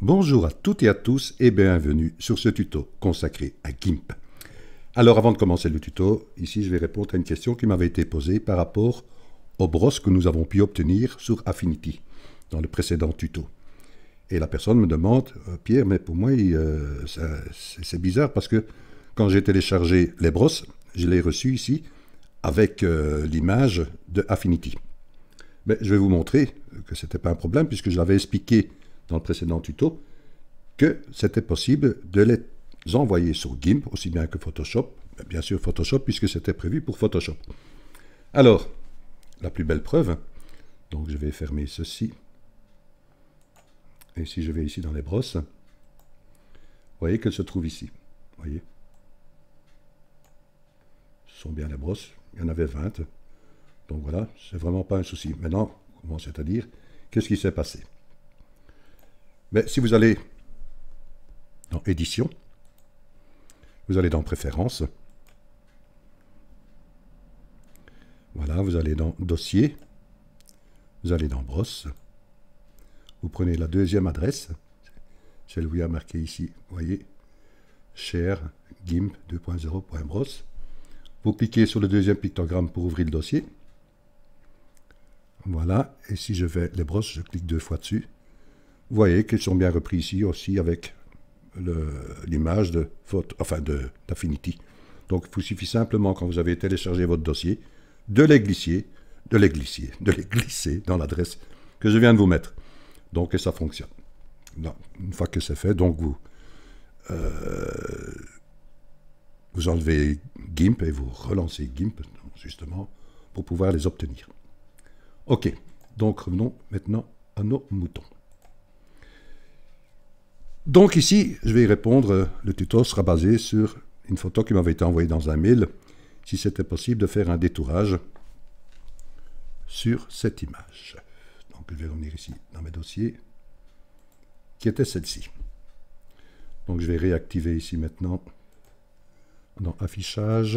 Bonjour à toutes et à tous et bienvenue sur ce tuto consacré à GIMP. Alors avant de commencer le tuto, ici je vais répondre à une question qui m'avait été posée par rapport aux brosses que nous avons pu obtenir sur Affinity dans le précédent tuto. Et la personne me demande, Pierre, mais pour moi c'est bizarre parce que quand j'ai téléchargé les brosses, je les ai reçues ici avec l'image de Affinity. Mais je vais vous montrer que ce n'était pas un problème puisque je l'avais expliqué dans le précédent tuto que c'était possible de les envoyer sur GIMP, aussi bien que Photoshop, bien sûr Photoshop puisque c'était prévu pour Photoshop. Alors, la plus belle preuve, donc je vais fermer ceci, et si je vais ici dans les brosses, vous voyez qu'elles se trouvent ici, vous voyez. Ce sont bien les brosses, il y en avait 20, donc voilà, c'est vraiment pas un souci. Maintenant, comment c'est-à-dire, qu'est-ce qui s'est passé? Mais si vous allez dans Édition, vous allez dans Préférences, voilà, vous allez dans Dossier, vous allez dans Brosse, vous prenez la deuxième adresse, celle où il y a marqué ici, vous voyez, Share GIMP 2.0.brosse, vous cliquez sur le deuxième pictogramme pour ouvrir le dossier, voilà, et si je vais les brosses, je clique deux fois dessus. Vous voyez qu'ils sont bien repris ici aussi avec l'image d'Affinity. Donc, il vous suffit simplement, quand vous avez téléchargé votre dossier, de les glisser dans l'adresse que je viens de vous mettre. Donc, et ça fonctionne. Non, une fois que c'est fait, donc vous enlevez GIMP et vous relancez GIMP, justement, pour pouvoir les obtenir. Ok, donc revenons maintenant à nos moutons. Donc ici, je vais y répondre, le tuto sera basé sur une photo qui m'avait été envoyée dans un mail, si c'était possible de faire un détourage sur cette image. Donc je vais revenir ici dans mes dossiers, qui était celle-ci. Donc je vais réactiver ici maintenant dans Affichage,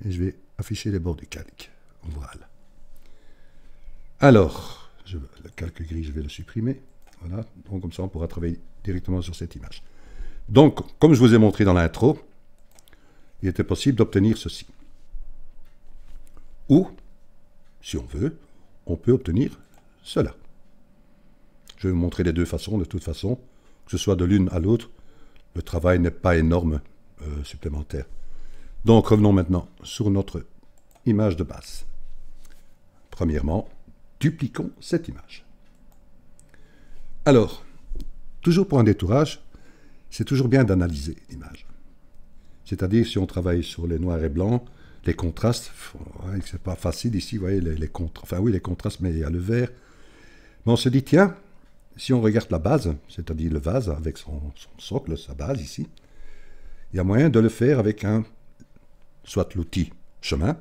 et je vais afficher les bords du calque. Voilà. Alors, le calque gris, je vais le supprimer. Voilà, donc comme ça on pourra travailler directement sur cette image. Donc, comme je vous ai montré dans l'intro, il était possible d'obtenir ceci. Ou, si on veut, on peut obtenir cela. Je vais vous montrer les deux façons, de toute façon. Que ce soit de l'une à l'autre, le travail n'est pas énorme supplémentaire. Donc, revenons maintenant sur notre image de base. Premièrement, dupliquons cette image. Alors, toujours pour un détourage, c'est toujours bien d'analyser l'image. C'est-à-dire, si on travaille sur les noirs et blancs, les contrastes, c'est pas facile ici, vous voyez, les contrastes, mais il y a le vert. Mais on se dit, tiens, si on regarde la base, c'est-à-dire le vase avec son socle, sa base ici, il y a moyen de le faire avec soit l'outil chemin,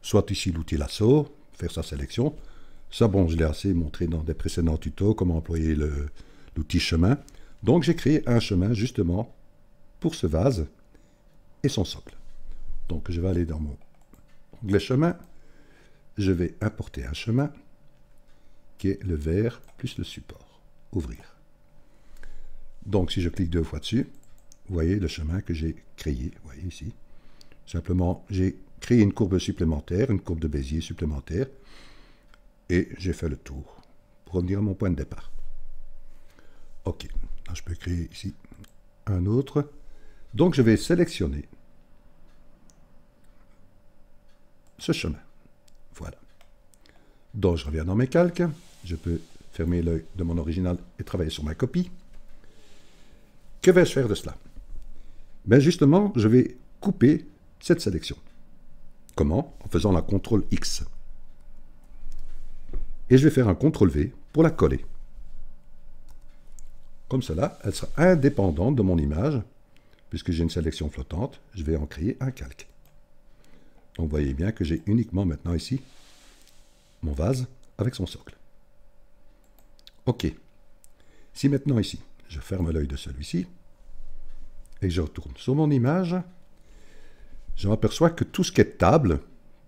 soit ici l'outil lasso, faire sa sélection. Ça, bon, je l'ai assez montré dans des précédents tutos, comment employer l'outil chemin. Donc, j'ai créé un chemin, justement, pour ce vase et son socle. Donc, je vais aller dans mon onglet chemin. Je vais importer un chemin, qui est le vert plus le support. Ouvrir. Donc, si je clique deux fois dessus, vous voyez le chemin que j'ai créé. Vous voyez ici. Simplement, j'ai créé une courbe supplémentaire, une courbe de Bézier supplémentaire. Et j'ai fait le tour pour revenir à mon point de départ. Ok, là, je peux créer ici un autre. Donc je vais sélectionner ce chemin. Voilà. Donc je reviens dans mes calques. Je peux fermer l'œil de mon original et travailler sur ma copie. Que vais-je faire de cela? Ben justement, je vais couper cette sélection. Comment? En faisant la CTRL X. Et je vais faire un CTRL-V pour la coller. Comme cela, elle sera indépendante de mon image, puisque j'ai une sélection flottante, je vais en créer un calque. Donc vous voyez bien que j'ai uniquement maintenant ici mon vase avec son socle. Ok. Si maintenant ici, je ferme l'œil de celui-ci, et que je retourne sur mon image, je m'aperçois que tout ce qui est table,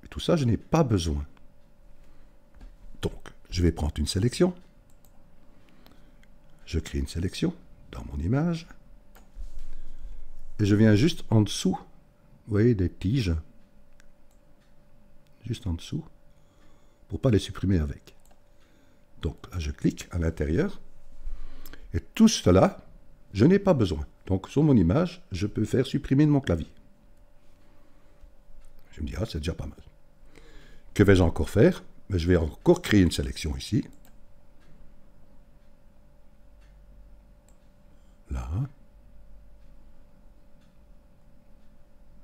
et tout ça, je n'ai pas besoin. Donc, je vais prendre une sélection, je crée une sélection dans mon image. Et je viens juste en dessous, vous voyez, des tiges. Juste en dessous, pour ne pas les supprimer avec. Donc là, je clique à l'intérieur. Et tout cela, je n'ai pas besoin. Donc sur mon image, je peux faire supprimer de mon clavier. Je me dis, ah, c'est déjà pas mal. Que vais-je encore faire? Je vais encore créer une sélection ici. Là.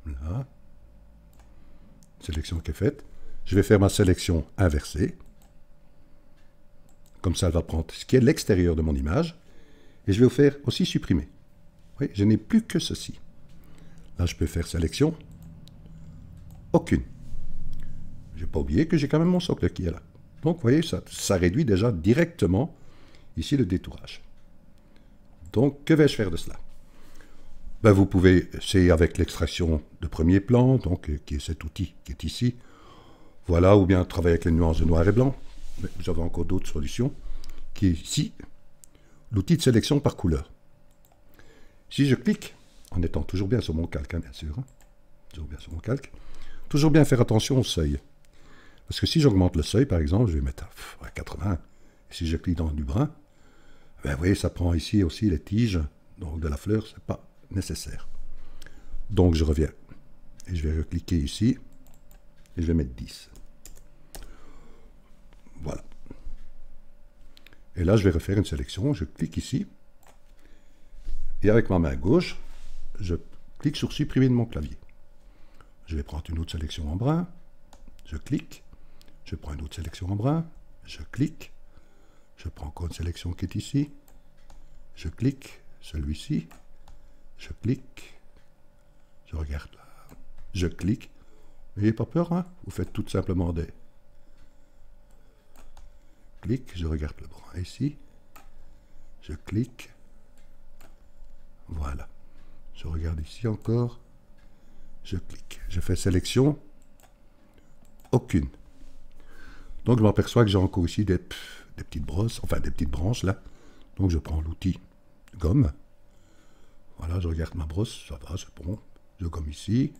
Là. Sélection qui est faite. Je vais faire ma sélection inversée. Comme ça, elle va prendre ce qui est l'extérieur de mon image. Et je vais vous faire aussi supprimer. Oui, je n'ai plus que ceci. Là, je peux faire sélection. Aucune. Je n'ai pas oublié que j'ai quand même mon socle qui est là. Donc, vous voyez, ça réduit déjà directement ici le détourage. Donc, que vais-je faire de cela? Ben, vous pouvez essayer avec l'extraction de premier plan, donc qui est cet outil qui est ici. Voilà, ou bien travailler avec les nuances de noir et blanc. Mais vous avez encore d'autres solutions, qui est ici, l'outil de sélection par couleur. Si je clique, en étant toujours bien sur mon calque, hein, bien sûr, hein, toujours bien sur mon calque, toujours bien faire attention au seuil. Parce que si j'augmente le seuil, par exemple, je vais mettre à 80, et si je clique dans du brun, ben, vous voyez, ça prend ici aussi les tiges, donc de la fleur, ce n'est pas nécessaire. Donc je reviens, et je vais recliquer ici, et je vais mettre 10. Voilà. Et là, je vais refaire une sélection, je clique ici, et avec ma main gauche, je clique sur supprimer de mon clavier. Je vais prendre une autre sélection en brun, je clique, je prends une autre sélection en brun, je clique, je prends encore une sélection qui est ici, je clique, celui-ci, je clique, je regarde là, je clique, n'ayez pas peur, hein, vous faites tout simplement des clics, je regarde le bras ici, je clique, voilà, je regarde ici encore, je clique, je fais sélection, aucune. Donc je m'aperçois que j'ai encore ici des petites brosses, enfin des petites branches là. Donc je prends l'outil gomme. Voilà, je regarde ma brosse, ça va, c'est bon. Je gomme ici,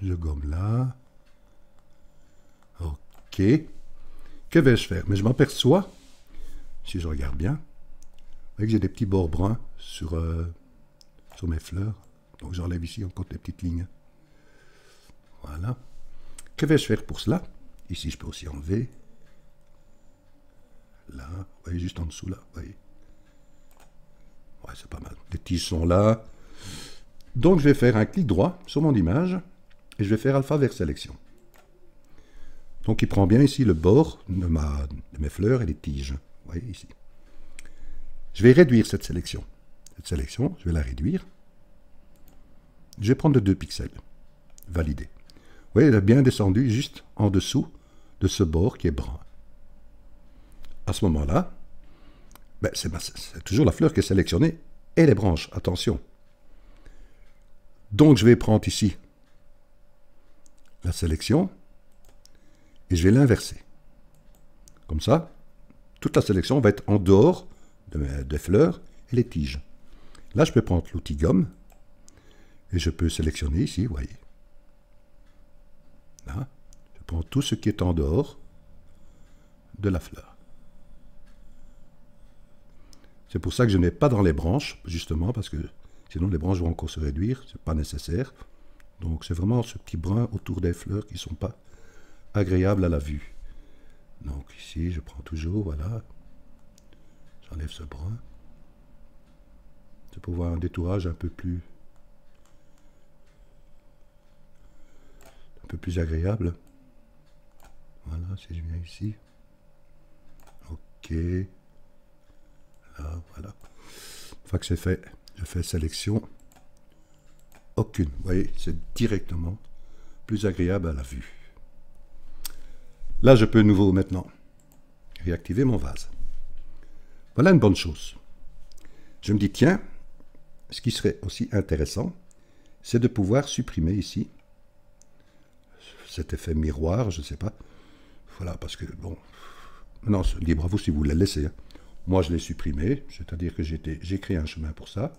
je gomme là. Ok. Que vais-je faire? Mais je m'aperçois, si je regarde bien, que j'ai des petits bords bruns sur mes fleurs. Donc j'enlève ici encore des petites lignes. Voilà. Que vais-je faire pour cela? Ici, je peux aussi enlever. Là, vous voyez, juste en dessous, là, vous voyez. Ouais, c'est pas mal. Les tiges sont là. Donc, je vais faire un clic droit sur mon image et je vais faire alpha vers sélection. Donc, il prend bien ici le bord de mes fleurs et les tiges. Vous voyez ici. Je vais réduire cette sélection. Cette sélection, je vais la réduire. Je vais prendre 2 pixels. Valider. Vous voyez, elle est bien descendue juste en dessous de ce bord qui est brun. À ce moment-là, ben c'est toujours la fleur qui est sélectionnée et les branches, attention. Donc je vais prendre ici la sélection et je vais l'inverser. Comme ça, toute la sélection va être en dehors des fleurs et les tiges. Là, je peux prendre l'outil gomme et je peux sélectionner ici, vous voyez. Là, je prends tout ce qui est en dehors de la fleur. C'est pour ça que je n'ai pas dans les branches, justement, parce que sinon les branches vont encore se réduire, ce n'est pas nécessaire. Donc c'est vraiment ce petit brun autour des fleurs qui ne sont pas agréables à la vue. Donc ici, je prends toujours, voilà, j'enlève ce brun. C'est pour voir un détourage un peu plus agréable. Voilà, si je viens ici. Ok. Là, voilà. Une fois que c'est fait, je fais sélection. Aucune. Vous voyez, c'est directement plus agréable à la vue. Là, je peux de nouveau maintenant réactiver mon vase. Voilà une bonne chose. Je me dis, tiens, ce qui serait aussi intéressant, c'est de pouvoir supprimer ici cet effet miroir, je ne sais pas. Voilà, parce que, bon, non, libre à vous si vous voulez le laisser. Hein. Moi, je l'ai supprimé, c'est-à-dire que j'ai créé un chemin pour ça.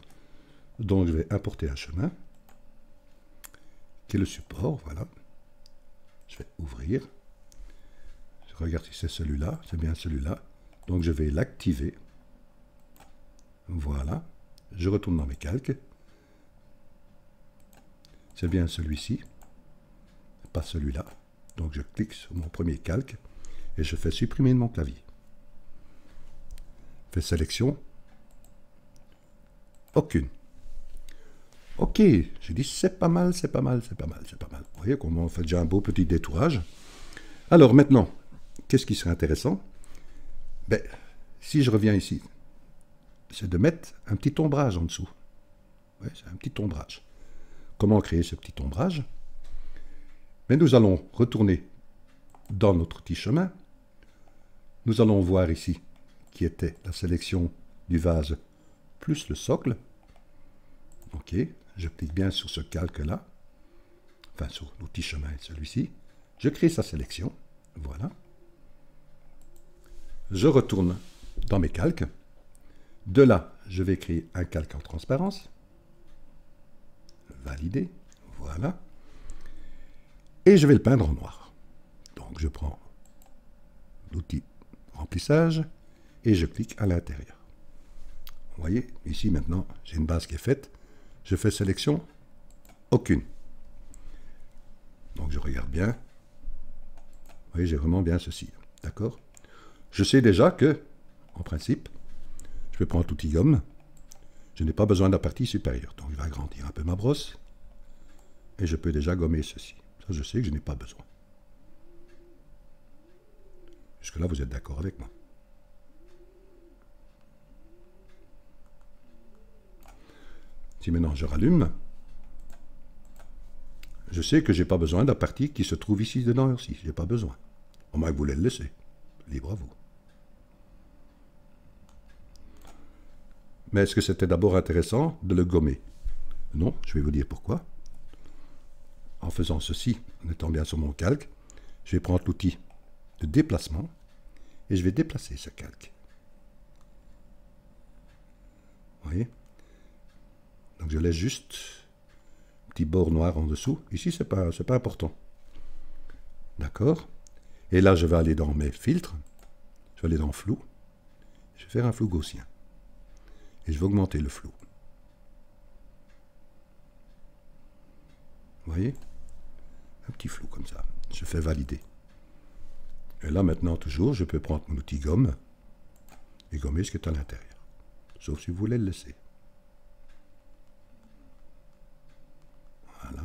Donc, je vais importer un chemin, qui est le support, voilà. Je vais ouvrir. Je regarde si c'est celui-là, c'est bien celui-là. Donc, je vais l'activer. Voilà. Je retourne dans mes calques. C'est bien celui-ci, pas celui-là. Donc, je clique sur mon premier calque et je fais supprimer de mon clavier. Je fais sélection. Aucune. Ok, j'ai dit c'est pas mal, c'est pas mal, c'est pas mal, c'est pas mal. Vous voyez comment on fait déjà un beau petit détourage. Alors maintenant, qu'est-ce qui serait intéressant? Ben, si je reviens ici, c'est de mettre un petit ombrage en dessous. Oui, c'est un petit ombrage. Comment créer ce petit ombrage? Mais nous allons retourner dans notre petit chemin. Nous allons voir ici qui était la sélection du vase plus le socle. Ok, je clique bien sur ce calque-là, enfin sur l'outil chemin, celui-ci. Je crée sa sélection, voilà. Je retourne dans mes calques. De là, je vais créer un calque en transparence. Valider, voilà. Et je vais le peindre en noir. Donc je prends l'outil remplissage et je clique à l'intérieur. Vous voyez, ici maintenant, j'ai une base qui est faite. Je fais sélection, aucune. Donc je regarde bien. Vous voyez, j'ai vraiment bien ceci. D'accord? Je sais déjà que, en principe, je vais prendre l'outil gomme. Je n'ai pas besoin de la partie supérieure. Donc je vais agrandir un peu ma brosse. Et je peux déjà gommer ceci. Ça, je sais que je n'ai pas besoin. Jusque-là, vous êtes d'accord avec moi? Si maintenant je rallume, je sais que je n'ai pas besoin de la partie qui se trouve ici dedans aussi. Je n'ai pas besoin. Au moins que vous voulez le laisser. Libre à vous. Mais est-ce que c'était d'abord intéressant de le gommer? Non, je vais vous dire pourquoi. En faisant ceci, en étant bien sur mon calque, je vais prendre l'outil de déplacement et je vais déplacer ce calque. Vous voyez? Donc je laisse juste un petit bord noir en dessous. Ici, c'est pas important. D'accord? Et là, je vais aller dans mes filtres. Je vais aller dans flou. Je vais faire un flou gaussien. Et je vais augmenter le flou. Vous voyez? Un petit flou comme ça. Je fais valider. Et là, maintenant, toujours, je peux prendre mon outil gomme et gommer ce qui est à l'intérieur. Sauf si vous voulez le laisser. Voilà.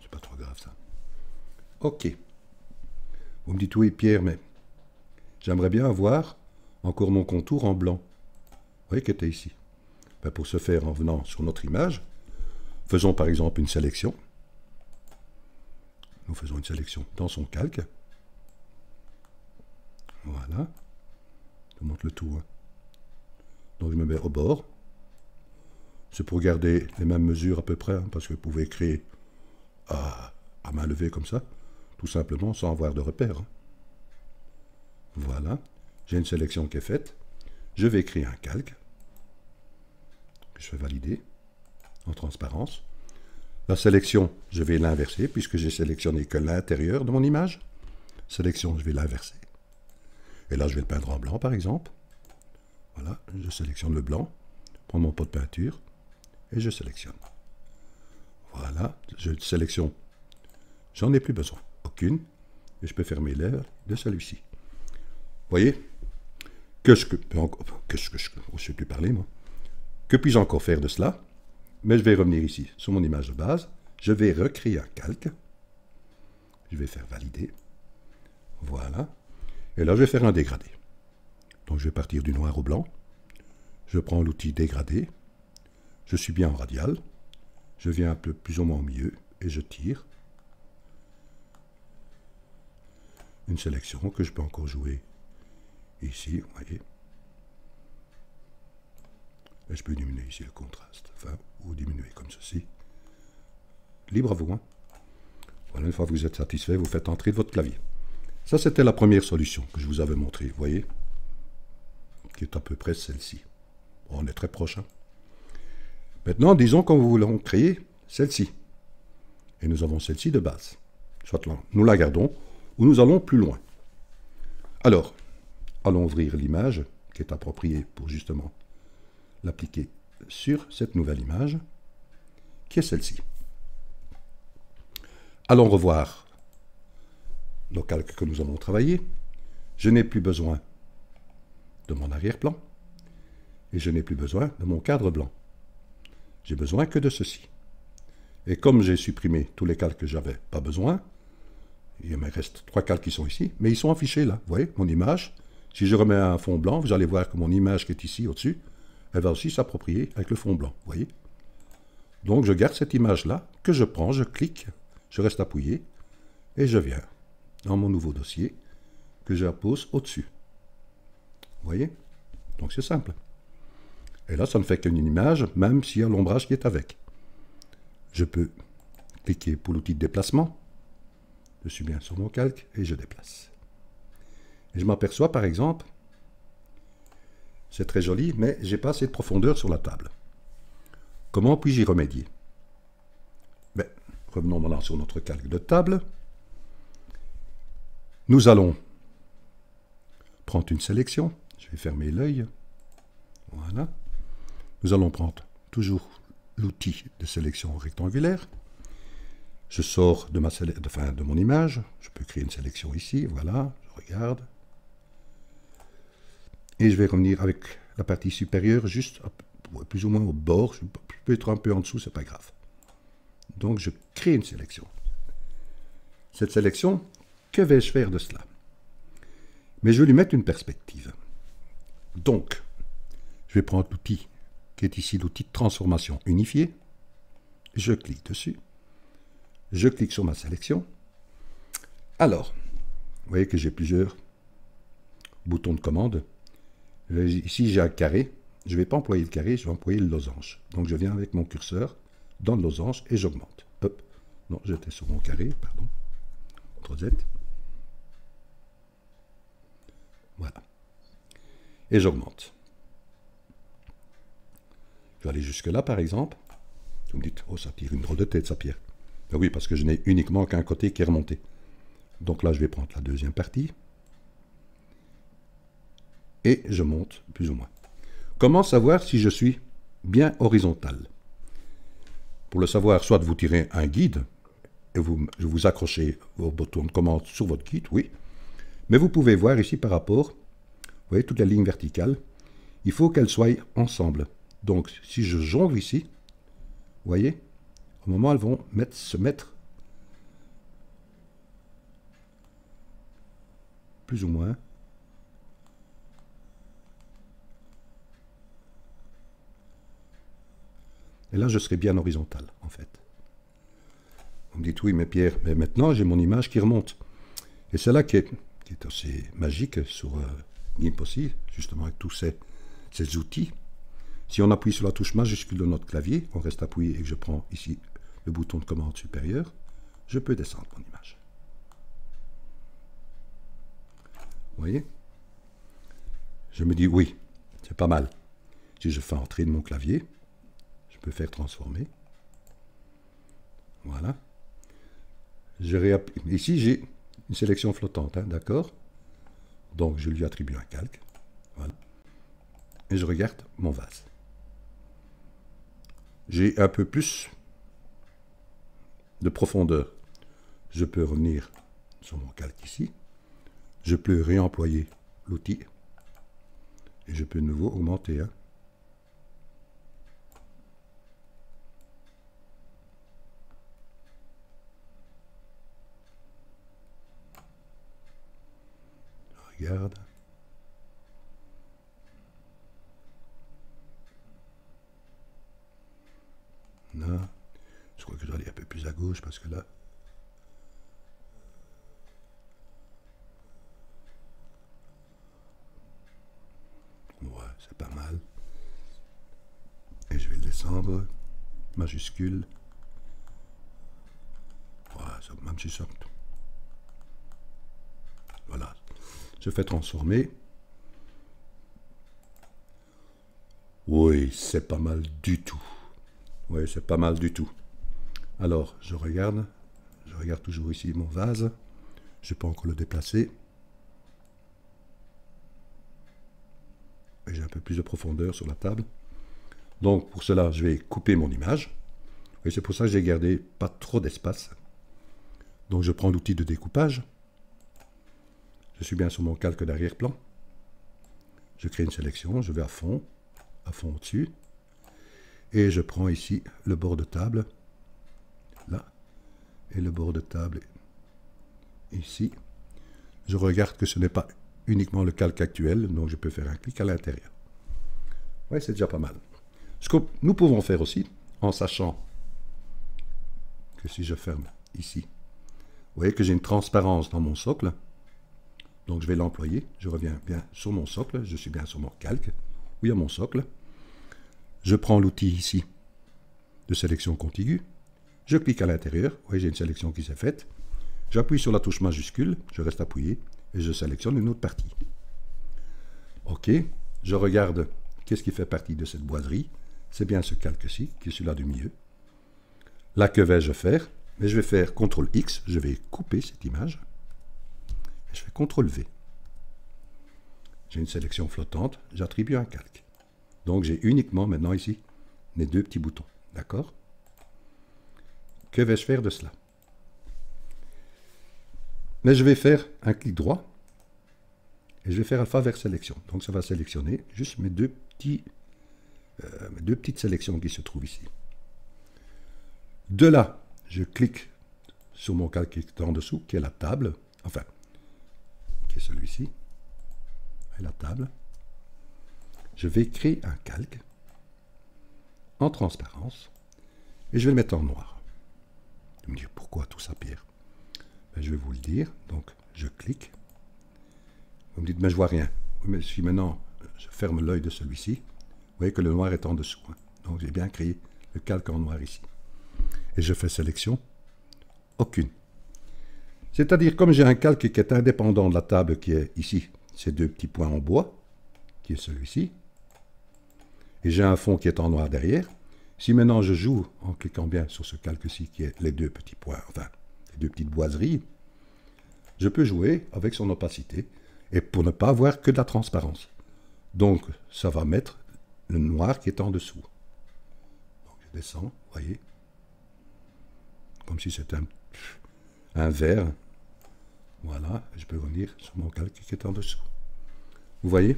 C'est pas trop grave, ça. Ok. Vous me dites oui, Pierre, mais j'aimerais bien avoir encore mon contour en blanc. Vous voyez qu'il était ici. Ben, pour ce faire, en venant sur notre image, faisons par exemple une sélection. Nous faisons une sélection dans son calque. Voilà. Je vous montre le tout. Hein. Donc je me mets au bord. C'est pour garder les mêmes mesures à peu près, hein, parce que vous pouvez créer à main levée comme ça, tout simplement sans avoir de repère. Hein. Voilà. J'ai une sélection qui est faite. Je vais créer un calque. Je fais valider en transparence. La sélection, je vais l'inverser puisque j'ai sélectionné que l'intérieur de mon image. Sélection, je vais l'inverser. Et là, je vais le peindre en blanc, par exemple. Voilà, je sélectionne le blanc, prends mon pot de peinture et je sélectionne. Voilà, je sélectionne. J'en ai plus besoin, aucune. Et je peux fermer l'air de celui-ci. Vous voyez? Je sais plus parler, moi. Que puis-je encore faire de cela? Mais je vais revenir ici sur mon image de base. Je vais recréer un calque. Je vais faire valider. Voilà. Et là, je vais faire un dégradé. Donc, je vais partir du noir au blanc. Je prends l'outil dégradé. Je suis bien en radial. Je viens un peu plus ou moins au milieu et je tire. Une sélection que je peux encore jouer ici, vous voyez. Et je peux diminuer ici le contraste, enfin, ou diminuer comme ceci. Libre à vous. Hein. Voilà, une fois que vous êtes satisfait, vous faites entrer votre clavier. Ça, c'était la première solution que je vous avais montrée, vous voyez, qui est à peu près celle-ci. Bon, on est très proche. Hein. Maintenant, disons qu'on voulons créer celle-ci. Et nous avons celle-ci de base. Soit là, nous la gardons, ou nous allons plus loin. Alors, allons ouvrir l'image qui est appropriée pour justement l'appliquer sur cette nouvelle image, qui est celle-ci. Allons revoir nos calques que nous avons travaillés. Je n'ai plus besoin de mon arrière-plan et je n'ai plus besoin de mon cadre blanc. J'ai besoin que de ceci. Et comme j'ai supprimé tous les calques que j'avais pas besoin, il me reste 3 calques qui sont ici, mais ils sont affichés là. Vous voyez, mon image. Si je remets un fond blanc, vous allez voir que mon image qui est ici au-dessus, elle va aussi s'approprier avec le fond blanc. Vous voyez. Donc je garde cette image-là, que je prends, je clique, je reste appuyé, et je viens dans mon nouveau dossier, que je pose au-dessus. Vous voyez? Donc c'est simple. Et là, ça ne fait qu'une image, même s'il y a l'ombrage qui est avec. Je peux cliquer pour l'outil de déplacement. Je suis bien sur mon calque et je déplace. Et je m'aperçois, par exemple, c'est très joli, mais j'ai pas assez de profondeur sur la table. Comment puis-je y remédier? Ben, revenons maintenant sur notre calque de table. Nous allons prendre une sélection. Je vais fermer l'œil. Voilà. Nous allons prendre toujours l'outil de sélection rectangulaire. Je sors de, de mon image. Je peux créer une sélection ici. Voilà. Je regarde. Et je vais revenir avec la partie supérieure, juste plus ou moins au bord. Je peux être un peu en dessous, c'est pas grave. Donc je crée une sélection. Cette sélection, que vais-je faire de cela? Mais je vais lui mettre une perspective. Donc, je vais prendre l'outil qui est ici, l'outil de transformation unifié. Je clique dessus. Je clique sur ma sélection. Alors, vous voyez que j'ai plusieurs boutons de commande. Ici, j'ai un carré. Je ne vais pas employer le carré, je vais employer le losange. Donc, je viens avec mon curseur dans le losange et j'augmente. Hop. Non, j'étais sur mon carré, pardon. CTRL Z. Voilà. Et j'augmente. Je vais aller jusque là, par exemple. Vous me dites, oh, ça tire une drôle de tête, ça, Pierre. Ben oui, parce que je n'ai uniquement qu'un côté qui est remonté. Donc là, je vais prendre la deuxième partie. Et je monte plus ou moins. Comment savoir si je suis bien horizontal? Pour le savoir, soit vous tirez un guide et vous accrochez vos boutons de commande sur votre guide, oui. Mais vous pouvez voir ici par rapport, vous voyez toutes les lignes verticales, il faut qu'elles soient ensemble. Donc si je jongle ici, vous voyez, au moment où elles vont se mettre plus ou moins. Et là, je serai bien horizontal, en fait. Vous me dites, oui, mais Pierre, mais maintenant, j'ai mon image qui remonte. Et c'est là qui est assez magique sur GIMP aussi, justement avec tous ces outils. Si on appuie sur la touche majuscule de notre clavier, on reste appuyé et que je prends ici le bouton de commande supérieur, je peux descendre mon image. Vous voyez? Je me dis, oui, c'est pas mal. Si je fais entrer de mon clavier, je peux faire transformer. Voilà. Ici, j'ai une sélection flottante, hein, d'accord? Donc, je lui attribue un calque. Voilà. Et je regarde mon vase. J'ai un peu plus de profondeur. Je peux revenir sur mon calque ici. Je peux réemployer l'outil. Et je peux de nouveau augmenter. Hein. Je regarde. Là. Je crois que je dois aller un peu plus à gauche parce que là... Ouais, c'est pas mal. Et je vais le descendre. Majuscule. Ouais, même si ça... Voilà. Je fais transformer. Oui, c'est pas mal du tout. Oui, c'est pas mal du tout. Alors, je regarde toujours ici mon vase. Je peux encore le déplacer. Et j'ai un peu plus de profondeur sur la table. Donc, pour cela, je vais couper mon image. Et c'est pour ça que j'ai gardé pas trop d'espace. Donc, je prends l'outil de découpage. Je suis bien sur mon calque d'arrière-plan. Je crée une sélection, je vais à fond au-dessus. Et je prends ici le bord de table, là, et le bord de table ici. Je regarde que ce n'est pas uniquement le calque actuel, donc je peux faire un clic à l'intérieur. Oui, c'est déjà pas mal. Ce que nous pouvons faire aussi, en sachant que si je ferme ici, vous voyez que j'ai une transparence dans mon socle. Donc je vais l'employer, je reviens bien sur mon socle, je suis bien sur mon calque, où il y a mon socle. Je prends l'outil ici de sélection contiguë, je clique à l'intérieur, vous voyez j'ai une sélection qui s'est faite. J'appuie sur la touche majuscule, je reste appuyé et je sélectionne une autre partie. Ok, je regarde qu'est-ce qui fait partie de cette boiserie. C'est bien ce calque-ci, qui est celui-là du milieu. Là, que vais-je faire? Mais je vais faire CTRL X, je vais couper cette image. Et je fais CTRL V. J'ai une sélection flottante, j'attribue un calque. Donc j'ai uniquement maintenant ici les deux petits boutons. D'accord? Que vais-je faire de cela? Mais je vais faire un clic droit et je vais faire alpha vers sélection. Donc ça va sélectionner juste mes deux petites sélections qui se trouvent ici. De là, je clique sur mon calque qui est en dessous, qui est la table, enfin, qui est celui-ci, et la table. Je vais créer un calque en transparence et je vais le mettre en noir. Vous me dire pourquoi tout ça, Pierre? Ben, je vais vous le dire. Donc, je clique. Vous me dites, mais je vois rien. Mais si maintenant je ferme l'œil de celui-ci, vous voyez que le noir est en dessous. Hein. Donc, j'ai bien créé le calque en noir ici. Et je fais sélection, aucune. C'est-à-dire, comme j'ai un calque qui est indépendant de la table qui est ici, ces deux petits points en bois, qui est celui-ci, et j'ai un fond qui est en noir derrière, si maintenant je joue en cliquant bien sur ce calque-ci, qui est les deux petits points, enfin, les deux petites boiseries, je peux jouer avec son opacité, et pour ne pas avoir que de la transparence. Donc, ça va mettre le noir qui est en dessous. Donc, je descends, vous voyez, comme si c'était un vert. Voilà, je peux revenir sur mon calque qui est en dessous. Vous voyez?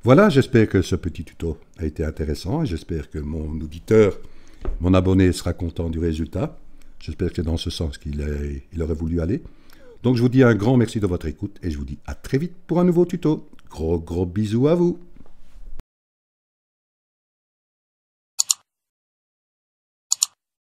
Voilà, j'espère que ce petit tuto a été intéressant et j'espère que mon auditeur, mon abonné sera content du résultat. J'espère que c'est dans ce sens qu'il aurait voulu aller. Donc je vous dis un grand merci de votre écoute et je vous dis à très vite pour un nouveau tuto. Gros bisous à vous.